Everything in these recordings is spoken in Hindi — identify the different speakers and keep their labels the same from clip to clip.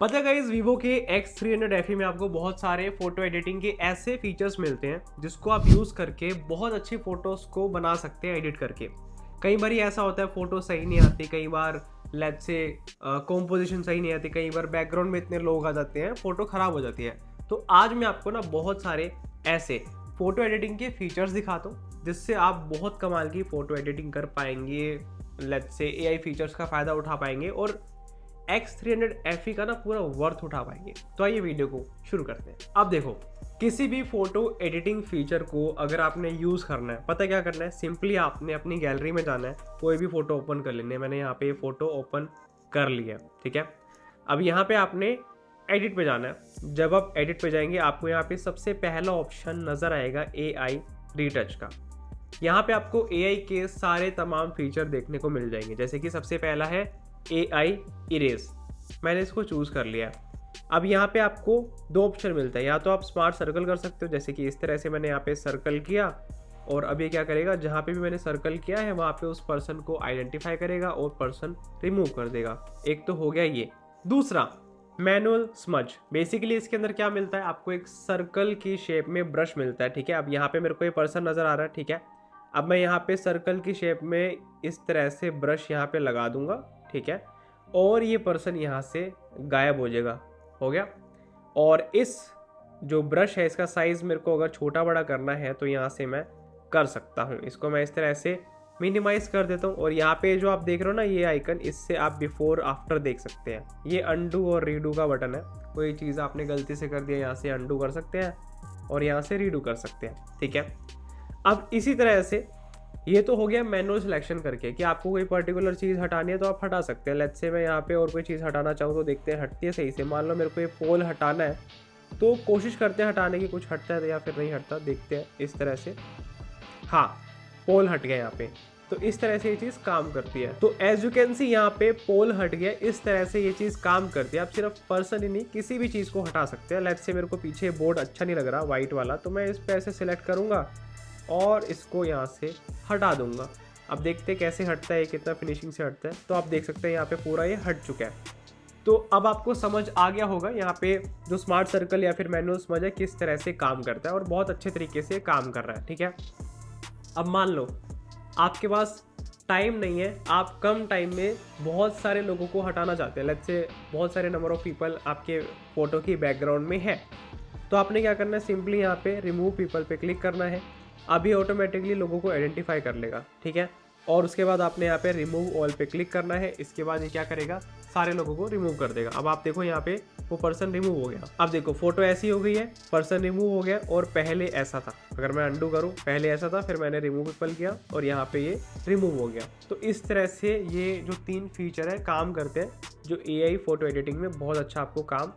Speaker 1: पता है गाइस, वीवो के X300 FE में आपको बहुत सारे फोटो एडिटिंग के ऐसे फीचर्स मिलते हैं जिसको आप यूज़ करके बहुत अच्छी फोटोज़ को बना सकते हैं एडिट करके। कई बार ऐसा होता है फोटो सही नहीं आती, कई बार लेट्स से कॉम्पोजिशन सही नहीं आती, कई बार बैकग्राउंड में इतने लोग आ जाते हैं, फोटो ख़राब हो जाती है। तो आज मैं आपको ना बहुत सारे ऐसे फ़ोटो एडिटिंग के फीचर्स दिखाता हूँ जिससे आप बहुत कमाल की फ़ोटो एडिटिंग कर पाएंगे। लेट्स से AI फीचर्स का फ़ायदा उठा पाएंगे और X300 FE का ना पूरा वर्थ उठा पाएंगे। तो आइए वीडियो को शुरू करते हैं। अब देखो, किसी भी फोटो एडिटिंग फीचर को अगर आपने यूज़ करना है, पता क्या करना है, सिंपली आपने अपनी गैलरी में जाना है, कोई भी फोटो ओपन कर लेनी है। मैंने यहाँ पे फोटो ओपन कर लिया, ठीक है। अब यहाँ पे आपने एडिट पे जाना है। जब आप एडिट पे जाएंगे आपको यहाँ पे सबसे पहला ऑप्शन नज़र आएगा AI रीटच का। यहाँ पे आपको AI के सारे तमाम फीचर देखने को मिल जाएंगे। जैसे कि सबसे पहला है AI इरेज, मैंने इसको चूज़ कर लिया। अब यहाँ पे आपको दो ऑप्शन मिलता है, या तो आप स्मार्ट सर्कल कर सकते हो, जैसे कि इस तरह से मैंने यहाँ पे सर्कल किया और अब ये क्या करेगा, जहाँ पे भी मैंने सर्कल किया है वहाँ पे उस पर्सन को आइडेंटिफाई करेगा और पर्सन रिमूव कर देगा। एक तो हो गया ये। दूसरा, मैनुअल स्मज। बेसिकली इसके अंदर क्या मिलता है, आपको एक सर्कल की शेप में ब्रश मिलता है, ठीक है। अब यहाँ पे मेरे को ये पर्सन नज़र आ रहा है, ठीक है। अब मैं यहाँ पे सर्कल की शेप में इस तरह से ब्रश यहाँ पे लगा दूंगा, ठीक है, और ये पर्सन यहाँ से गायब हो जाएगा। हो गया। और इस जो ब्रश है इसका साइज़ मेरे को अगर छोटा बड़ा करना है तो यहाँ से मैं कर सकता हूँ। इसको मैं इस तरह से मिनिमाइज़ कर देता हूँ और यहाँ पे जो आप देख रहे हो ना ये आइकन, इससे आप बिफोर आफ्टर देख सकते हैं। ये अंडू और रीडू का बटन है। कोई चीज़ आपने गलती से कर दिया, यहाँ से अंडू कर सकते हैं और यहाँ से रीडू कर सकते हैं, ठीक है। अब इसी तरह से ये तो हो गया मैनुअल सिलेक्शन करके कि आपको कोई पर्टिकुलर चीज़ हटानी है तो आप हटा सकते हैं। लेट्स से मैं यहाँ पे और कोई चीज़ हटाना चाहूँ तो देखते हैं हटती है सही से। मान लो मेरे को ये पोल हटाना है तो कोशिश करते हैं हटाने की, कुछ हटता है या फिर नहीं हटता, देखते हैं इस तरह से। हाँ, पोल हट गया यहाँ पे। तो इस तरह से ये चीज़ काम करती है। तो एज यू कैन सी यहाँ पे पोल हट गया, इस तरह से ये चीज़ काम करती है। आप सिर्फ पर्सन ही नहीं किसी भी चीज़ को हटा सकते हैं। लेट्स से मेरे को पीछे बोर्ड अच्छा नहीं लग रहा वाइट वाला, तो मैं इस पर ऐसे सिलेक्ट करूँगा और इसको यहाँ से हटा दूंगा। अब देखते हैं कैसे हटता है, कितना फिनिशिंग से हटता है। तो आप देख सकते हैं यहाँ पे पूरा ये हट चुका है। तो अब आपको समझ आ गया होगा यहाँ पे जो स्मार्ट सर्कल या फिर मैनुअल स्मज है किस तरह से काम करता है और बहुत अच्छे तरीके से काम कर रहा है, ठीक है। अब मान लो आपके पास टाइम नहीं है, आप कम टाइम में बहुत सारे लोगों को हटाना चाहते हैं। लेट्स से बहुत सारे नंबर ऑफ पीपल आपके फ़ोटो की बैकग्राउंड में है, तो आपने क्या करना है, सिंपली यहाँ पे रिमूव पीपल पे क्लिक करना है। अभी ऑटोमेटिकली लोगों को आइडेंटिफाई कर लेगा, ठीक है। और उसके बाद आपने यहाँ पे रिमूव ऑल पे क्लिक करना है। इसके बाद ये क्या करेगा, सारे लोगों को रिमूव कर देगा। अब आप देखो यहाँ पे वो पर्सन रिमूव हो गया। अब देखो फोटो ऐसी हो गई है, पर्सन रिमूव हो गया और पहले ऐसा था। अगर मैं अंडू करूँ, पहले ऐसा था, फिर मैंने रिमूव पीपल किया और यहाँ पे ये रिमूव हो गया। तो इस तरह से ये जो 3 फीचर है काम करते हैं, जो AI फोटो एडिटिंग में बहुत अच्छा आपको काम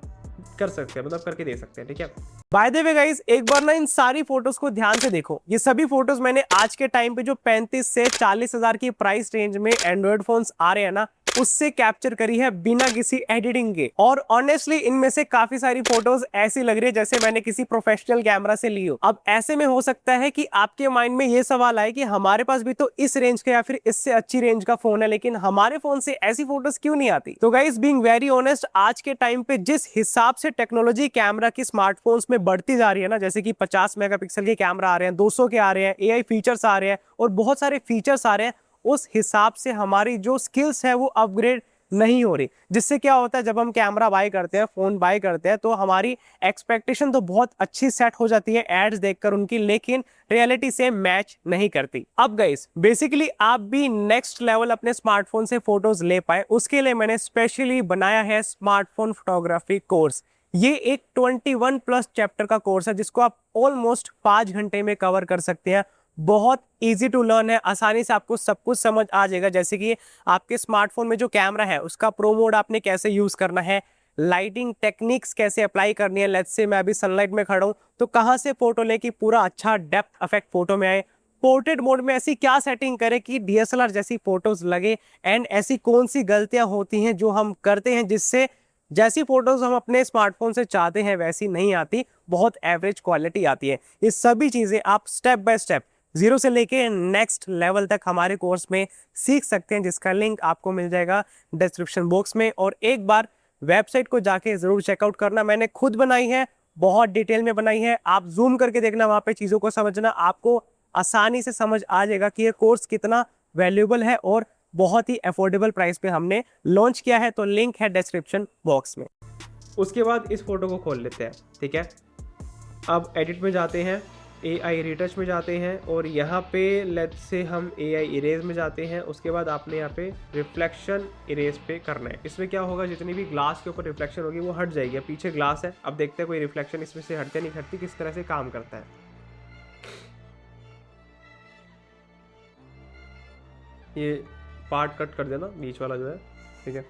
Speaker 1: कर सकते हैं, मतलब करके दे सकते हैं, ठीक है। बाय द वे गाइस, एक बार ना इन सारी फोटोज को ध्यान से देखो। ये सभी फोटोज मैंने आज के टाइम पे जो 35 से 40 हजार की प्राइस रेंज में एंड्रॉइड फोन्स आ रहे हैं ना, उससे कैप्चर करी है बिना किसी एडिटिंग के। और ऑनेस्टली इनमें से काफी सारी फोटोज ऐसी लग रही है जैसे मैंने किसी प्रोफेशनल कैमरा से ली हो। अब ऐसे में हो सकता है कि आपके माइंड में ये सवाल आए कि हमारे पास भी तो इस रेंज का या फिर इससे अच्छी रेंज का फोन है, लेकिन हमारे फोन से ऐसी फोटोज क्यों नहीं आती। तो गाइस, बीइंग वेरी ऑनेस्ट, आज के टाइम पे जिस हिसाब से टेक्नोलॉजी कैमरा की स्मार्टफोन्स में बढ़ती जा रही है ना, जैसे कि 50 मेगापिक्सल के कैमरा आ रहे हैं, 200 के आ रहे हैं, AI फीचर्स आ रहे हैं और बहुत सारे फीचर्स आ रहे हैं, उस हिसाब से हमारी जो स्किल्स है वो अपग्रेड नहीं हो रही। जिससे क्या होता है, जब हम कैमरा बाय करते हैं, फोन बाय करते हैं, तो हमारी एक्सपेक्टेशन तो बहुत अच्छी सेट हो जाती है एड्स देखकर उनकी, लेकिन रियलिटी से मैच नहीं करती। अब गाइस, बेसिकली आप भी नेक्स्ट लेवल अपने स्मार्टफोन से फोटोज ले पाए, उसके लिए मैंने स्पेशली बनाया है स्मार्टफोन फोटोग्राफी कोर्स। ये एक 21+ चैप्टर का कोर्स है जिसको आप ऑलमोस्ट 5 घंटे में कवर कर सकते हैं। बहुत इजी टू लर्न है, आसानी से आपको सब कुछ समझ आ जाएगा। जैसे कि आपके स्मार्टफोन में जो कैमरा है उसका प्रो मोड आपने कैसे यूज करना है, लाइटिंग टेक्निक्स कैसे अप्लाई करनी है। लेट्स से मैं अभी सनलाइट में खड़ा हूं तो कहां से फोटो लें कि पूरा अच्छा डेप्थ इफेक्ट फोटो में आए, पोर्ट्रेट मोड में ऐसी क्या सेटिंग करें कि DSLR जैसी फोटोज लगे, एंड ऐसी कौन सी गलतियां होती हैं जो हम करते हैं जिससे जैसी फोटोज हम अपने स्मार्टफोन से चाहते हैं वैसी नहीं आती, बहुत एवरेज क्वालिटी आती है। ये सभी चीजें आप स्टेप बाय स्टेप 0 से लेके नेक्स्ट लेवल तक हमारे कोर्स में सीख सकते हैं, जिसका लिंक आपको मिल जाएगा डिस्क्रिप्शन बॉक्स में। और एक बार वेबसाइट को जाके ज़रूर चेकआउट करना, मैंने खुद बनाई है, बहुत डिटेल में बनाई है। आप जूम करके देखना, वहाँ पे चीज़ों को समझना, आपको आसानी से समझ आ जाएगा कि ये कोर्स कितना वैल्यूएबल है और बहुत ही अफोर्डेबल प्राइस पे हमने लॉन्च किया है। तो लिंक है डिस्क्रिप्शन बॉक्स में। उसके बाद इस फोटो को खोल लेते हैं, ठीक है। अब एडिट में जाते हैं, AI रीटच में जाते हैं और यहाँ पे लेट्स से हम AI इरेज में जाते हैं। उसके बाद आपने यहाँ पे रिफ्लेक्शन इरेज पे करना है। इसमें क्या होगा, जितनी भी ग्लास के ऊपर रिफ्लेक्शन होगी वो हट जाएगी। पीछे ग्लास है, अब देखते हैं कोई रिफ्लेक्शन इसमें से हटती नहीं हटती, किस तरह से काम करता है। ये पार्ट कट कर देना, बीच वाला जो है, ठीक है।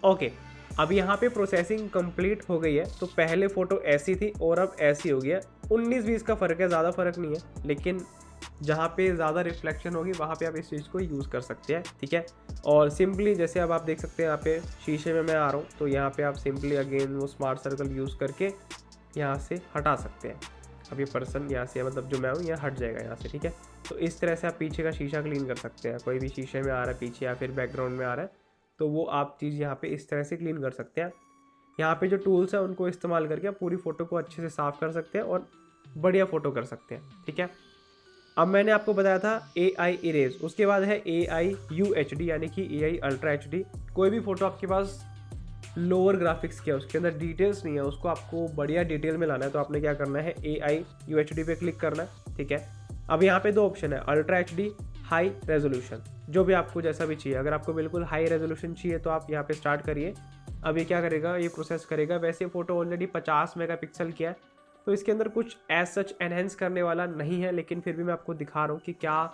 Speaker 1: ओके, अब यहाँ पे प्रोसेसिंग कंप्लीट हो गई है। तो पहले फ़ोटो ऐसी थी और अब ऐसी हो गई है। 19-20 का फ़र्क है, ज़्यादा फ़र्क नहीं है, लेकिन जहाँ पे ज़्यादा रिफ्लेक्शन होगी वहाँ पे आप इस चीज़ को यूज़ कर सकते हैं, ठीक है। और सिंपली जैसे अब आप देख सकते हैं यहाँ पे शीशे में मैं आ रहा हूँ, तो यहाँ पे आप सिंपली अगेन वो स्मार्ट सर्कल यूज़ करके यहाँ से हटा सकते हैं। अब ये पर्सन यहाँ से, मतलब जो मैं हूँ, यहाँ हट जाएगा यहाँ से, ठीक है। तो इस तरह से आप पीछे का शीशा क्लीन कर सकते हैं। कोई भी शीशे में आ रहा है पीछे या फिर बैकग्राउंड में आ रहा है, तो वो आप चीज़ यहाँ पे इस तरह से क्लीन कर सकते हैं। यहाँ पे जो टूल्स हैं उनको इस्तेमाल करके आप पूरी फ़ोटो को अच्छे से साफ़ कर सकते हैं और बढ़िया फ़ोटो कर सकते हैं, ठीक है। अब मैंने आपको बताया था AI इरेज, उसके बाद है AI UHD यानी कि AI अल्ट्रा HD। कोई भी फ़ोटो आपके पास लोअर ग्राफिक्स किया, उसके अंदर डिटेल्स नहीं है, उसको आपको बढ़िया डिटेल में लाना है, तो आपने क्या करना है, AI UHD पे क्लिक करना है, ठीक है। अब यहाँ पे 2 ऑप्शन है, अल्ट्रा HD, हाई रेजोल्यूशन, जो भी आपको जैसा भी चाहिए। अगर आपको बिल्कुल हाई रेजोल्यूशन चाहिए तो आप यहाँ पे स्टार्ट करिए। अब ये क्या करेगा, ये प्रोसेस करेगा। वैसे फ़ोटो ऑलरेडी 50 मेगापिक्सल की है, तो इसके अंदर कुछ एज सच एनहेंस करने वाला नहीं है, लेकिन फिर भी मैं आपको दिखा रहा हूँ कि क्या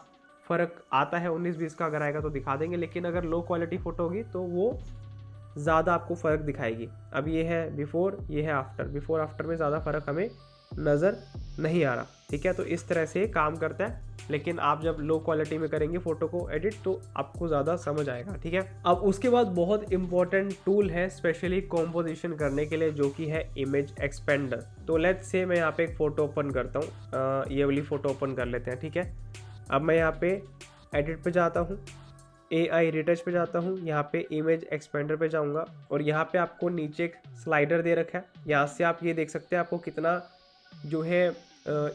Speaker 1: फ़र्क आता है। 19-20 का अगर आएगा तो दिखा देंगे, लेकिन अगर लो क्वालिटी फ़ोटो होगी तो वो ज़्यादा आपको फ़र्क दिखाएगी। अब ये है बिफ़ोर, ये है आफ्टर। बिफ़ोर आफ्टर में ज़्यादा फ़र्क हमें नज़र नहीं आ रहा, ठीक है। तो इस तरह से काम करता है, लेकिन आप जब लो क्वालिटी में करेंगे फ़ोटो को एडिट तो आपको ज़्यादा समझ आएगा, ठीक है। अब उसके बाद बहुत इंपॉर्टेंट टूल है स्पेशली कॉम्पोजिशन करने के लिए, जो कि है इमेज एक्सपेंडर। तो लेट्स से मैं यहाँ पे एक फ़ोटो ओपन करता हूँ, ये वाली फ़ोटो ओपन कर लेते हैं, ठीक है। अब मैं यहाँ पे एडिट पे जाता हूँ, AI रीटच पे जाता हूँ, यहाँ पे इमेज एक्सपेंडर पे जाऊँगा और यहाँ पे आपको नीचे एक स्लाइडर दे रखा है। यहाँ से आप ये देख सकते हैं आपको कितना जो है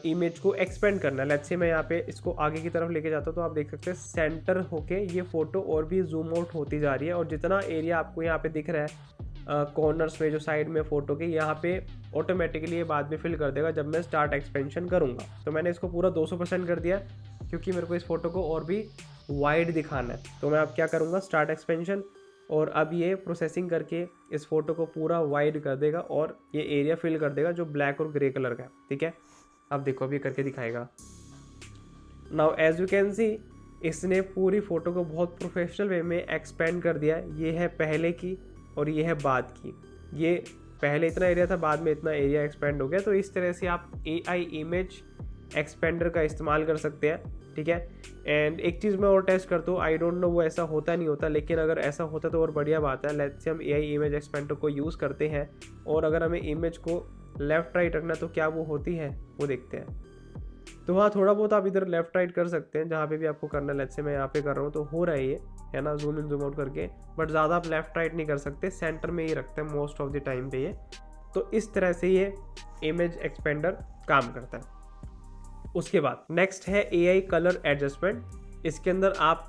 Speaker 1: इमेज को एक्सपेंड करना है। लेट्स से मैं यहाँ पे इसको आगे की तरफ लेके जाता हूँ, तो आप देख सकते हैं सेंटर होके ये फ़ोटो और भी जूम आउट होती जा रही है। और जितना एरिया आपको यहाँ पे दिख रहा है कॉर्नर्स में, जो साइड में फ़ोटो के, यहाँ पे ऑटोमेटिकली ये बाद में फिल कर देगा जब मैं स्टार्ट एक्सपेंशन करूँगा। तो मैंने इसको पूरा 200% कर दिया क्योंकि मेरे को इस फ़ोटो को और भी वाइड दिखाना है। तो मैं अब क्या करूँगा, स्टार्ट एक्सपेंशन, और अब ये प्रोसेसिंग करके इस फोटो को पूरा वाइड कर देगा और ये एरिया फिल कर देगा जो ब्लैक और ग्रे कलर का है, ठीक है। अब देखो, अभी करके दिखाएगा। Now as you can see, इसने पूरी फ़ोटो को बहुत प्रोफेशनल वे में एक्सपेंड कर दिया है। ये है पहले की और ये है बाद की। ये पहले इतना एरिया था, बाद में इतना एरिया एक्सपेंड हो गया। तो इस तरह से आप AI इमेज एक्सपेंडर का इस्तेमाल कर सकते हैं, ठीक है। एंड एक चीज़ मैं और टेस्ट करता हूँ, आई डोंट नो वो ऐसा होता नहीं होता, लेकिन अगर ऐसा होता तो और बढ़िया बात है। लेट्स से हम AI इमेज एक्सपेंडर को यूज़ करते हैं और अगर हमें इमेज को लेफ़्ट राइट रखना तो क्या वो होती है, वो देखते हैं। तो हाँ, थोड़ा बहुत आप इधर लेफ़्ट राइट कर सकते हैं जहाँ पे भी आपको करना है। लेट्स से मैं यहाँ पे कर रहा हूँ तो हो रहा है ये, है ना, जूम इन जूम आउट करके, बट ज़्यादा आप लेफ़्ट राइट नहीं कर सकते, सेंटर में ही रखते हैं मोस्ट ऑफ द टाइम पे ये। तो इस तरह से ये इमेज एक्सपेंडर काम करता है। उसके बाद नेक्स्ट है AI कलर एडजस्टमेंट। इसके अंदर आप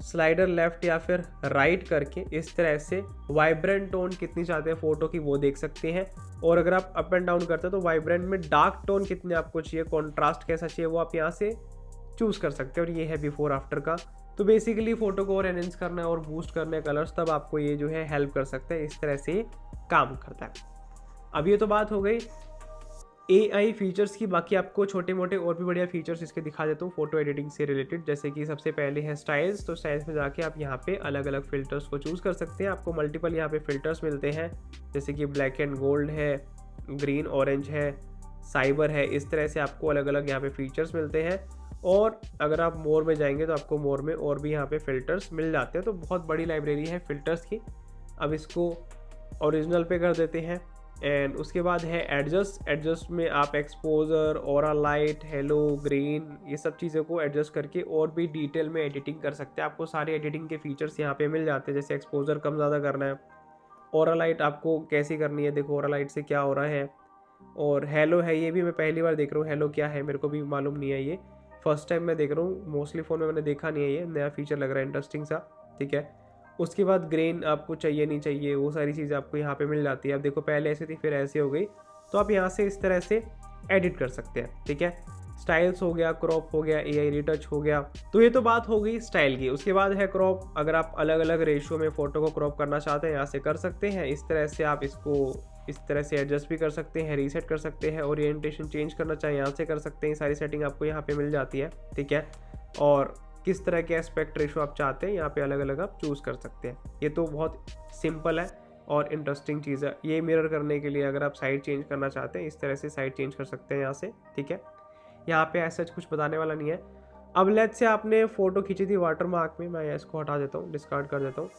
Speaker 1: स्लाइडर लेफ्ट या फिर राइट करके इस तरह से वाइब्रेंट टोन कितनी चाहते हैं फ़ोटो की वो देख सकते हैं। और अगर आप अप एंड डाउन करते हैं तो वाइब्रेंट में डार्क टोन कितने आपको चाहिए, कॉन्ट्रास्ट कैसा चाहिए, वो आप यहाँ से चूज़ कर सकते हैं। और ये है बिफोर आफ्टर का। तो बेसिकली फ़ोटो को और एनहेंस करना है और बूस्ट करना है कलर्स, तब आपको ये जो है हेल्प कर सकता है। इस तरह से काम करता है। अब ये तो बात हो गई AI फीचर्स की। बाकी आपको छोटे मोटे और भी बढ़िया फीचर्स इसके दिखा देता हूँ फोटो एडिटिंग से रिलेटेड। जैसे कि सबसे पहले है स्टाइल्स। तो स्टाइल्स में जाके आप यहाँ पे अलग अलग फ़िल्टर्स को चूज़ कर सकते हैं। आपको मल्टीपल यहाँ पे फ़िल्टर्स मिलते हैं, जैसे कि ब्लैक एंड गोल्ड है, ग्रीन ऑरेंज है, साइबर है। इस तरह से आपको अलग अलग यहाँ पे फीचर्स मिलते हैं। और अगर आप मोर में जाएंगे तो आपको मोर में और भी यहाँ पे फ़िल्टर्स मिल जाते हैं। तो बहुत बड़ी लाइब्रेरी है फ़िल्टर्स की। अब इसको ओरिजिनल पे कर देते हैं। एंड उसके बाद है एडजस्ट में आप exposure, aura light, hello, green, ये सब चीज़ों को एडजस्ट करके और भी डिटेल में एडिटिंग कर सकते हैं। आपको सारे एडिटिंग के फीचर्स यहाँ पे मिल जाते हैं, जैसे एक्सपोजर कम ज़्यादा करना है, ऑरा लाइट आपको कैसी करनी है, देखो ऑरा लाइट से क्या हो रहा है, और हेलो है, ये भी मैं पहली बार देख रहा हूँ, हेलो क्या है मेरे को भी मालूम नहीं है, ये फर्स्ट टाइम मैं देख रहा हूँ, मोस्टली फ़ोन में मैंने देखा नहीं है, ये नया फीचर लग रहा है इंटरेस्टिंग सा, ठीक है। उसके बाद ग्रेन आपको चाहिए नहीं चाहिए, वो सारी चीज़ें आपको यहाँ पे मिल जाती है। अब देखो पहले ऐसे थी फिर ऐसे हो गई, तो आप यहाँ से इस तरह से एडिट कर सकते हैं, ठीक है। स्टाइल्स हो गया, क्रॉप हो गया, AI रिटच हो गया, तो ये तो बात हो गई स्टाइल की। उसके बाद है क्रॉप, अगर आप अलग अलग रेशियो में फ़ोटो को क्रॉप करना चाहते हैं यहाँ से कर सकते हैं। इस तरह से आप इसको इस तरह से एडजस्ट भी कर सकते हैं, रीसेट कर सकते हैं, ओरिएंटेशन चेंज करना चाहे यहाँ से कर सकते हैं, सारी सेटिंग आपको यहाँ पे मिल जाती है, ठीक है। और किस तरह के एस्पेक्ट रेशो आप चाहते हैं यहाँ पे अलग अलग आप चूज़ कर सकते हैं। ये तो बहुत सिंपल है और इंटरेस्टिंग चीज़ है। ये मिरर करने के लिए अगर आप साइड चेंज करना चाहते हैं इस तरह से साइड चेंज कर सकते हैं यहाँ से, ठीक है। यहाँ पे ऐसा कुछ बताने वाला नहीं है। अब लेट्स से आपने फ़ोटो खींची थी वाटरमार्क में, मैं इसको हटा देता हूँ, डिस्कार्ड कर देता हूँ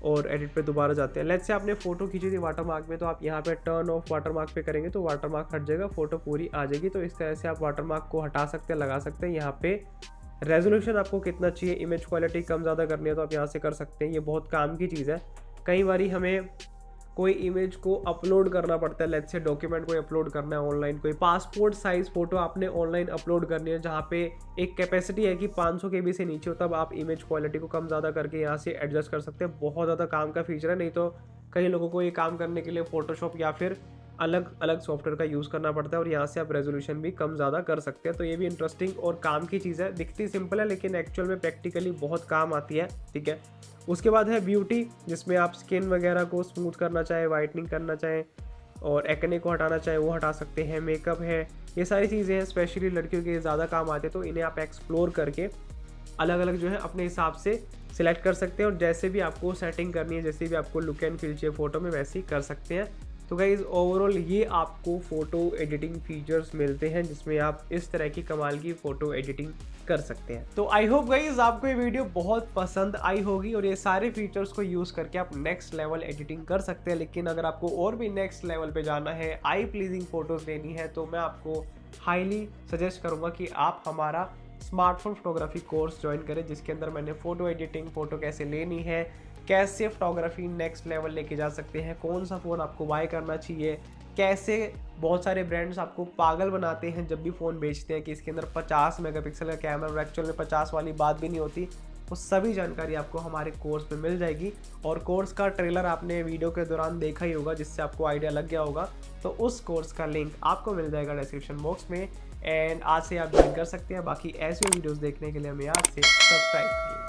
Speaker 1: और एडिट पे दोबारा जाते हैं। लेट्स से आपने फ़ोटो खींची थी वाटरमार्क में, तो आप यहाँ पे टर्न ऑफ वाटरमार्क पे करेंगे तो वाटरमार्क हट जाएगा, फ़ोटो पूरी आ जाएगी। तो इस तरह से आप वाटरमार्क को हटा सकते हैं, लगा सकते हैं। यहाँ पे रेजोल्यूशन आपको कितना चाहिए, इमेज क्वालिटी कम ज़्यादा करनी है तो आप यहाँ से कर सकते हैं। ये बहुत काम की चीज़ है। कई बारी हमें कोई इमेज को अपलोड करना पड़ता है, लेट्स से डॉक्यूमेंट कोई अपलोड करना है ऑनलाइन, कोई पासपोर्ट साइज़ फ़ोटो आपने ऑनलाइन अपलोड करनी है जहाँ पे एक कैपेसिटी है कि 500 KB से नीचे हो, तब आप इमेज क्वालिटी को कम ज़्यादा करके यहाँ से एडजस्ट कर सकते हैं। बहुत ज़्यादा काम का फीचर है, नहीं तो कई लोगों को ये काम करने के लिए फ़ोटोशॉप या फिर अलग अलग सॉफ्टवेयर का यूज़ करना पड़ता है, और यहाँ से आप रेजोल्यूशन भी कम ज़्यादा कर सकते हैं। तो ये भी इंटरेस्टिंग और काम की चीज़ है। दिखती सिंपल है लेकिन एक्चुअल में प्रैक्टिकली बहुत काम आती है, ठीक है। उसके बाद है ब्यूटी, जिसमें आप स्किन वगैरह को स्मूथ करना चाहें, वाइटनिंग करना चाहें और एक्ने को हटाना चाहें वो हटा सकते हैं। मेकअप है, ये सारी चीज़ें हैं, स्पेशली लड़कियों के ज़्यादा काम आते हैं, तो इन्हें आप एक्सप्लोर करके अलग अलग जो है अपने हिसाब से सिलेक्ट कर सकते हैं और जैसे भी आपको सेटिंग करनी है, जैसे भी आपको लुक एंड फील चाहिए फ़ोटो में, वैसे ही कर सकते हैं। तो गाइज़ ओवरऑल ये आपको फ़ोटो एडिटिंग फीचर्स मिलते हैं जिसमें आप इस तरह की कमाल की फ़ोटो एडिटिंग कर सकते हैं। तो आई होप गाइज़ आपको ये वीडियो बहुत पसंद आई होगी और ये सारे फीचर्स को यूज़ करके आप नेक्स्ट लेवल एडिटिंग कर सकते हैं। लेकिन अगर आपको और भी नेक्स्ट लेवल पे जाना है, आई प्लीजिंग फ़ोटोज़ लेनी है, तो मैं आपको हाईली सजेस्ट करूँगा कि आप हमारा स्मार्टफोन फोटोग्राफी कोर्स ज्वाइन करें, जिसके अंदर मैंने फ़ोटो एडिटिंग, फ़ोटो कैसे लेनी है, कैसे फोटोग्राफी नेक्स्ट लेवल लेके जा सकते हैं, कौन सा फ़ोन आपको बाय करना चाहिए, कैसे बहुत सारे ब्रांड्स आपको पागल बनाते हैं जब भी फ़ोन बेचते हैं कि इसके अंदर 50 मेगापिक्सल का कैमरा, और एक्चुअल में 50 वाली बात भी नहीं होती। वो सभी जानकारी आपको हमारे कोर्स में मिल जाएगी। और कोर्स का ट्रेलर आपने वीडियो के दौरान देखा ही होगा, जिससे आपको आइडिया लग गया होगा। तो उस कोर्स का लिंक आपको मिल जाएगा डिस्क्रिप्शन बॉक्स में, एंड आज से आप ज्वाइन कर सकते हैं। बाकी ऐसे वीडियोज़ देखने के लिए हमें आज से सब्सक्राइब करिए।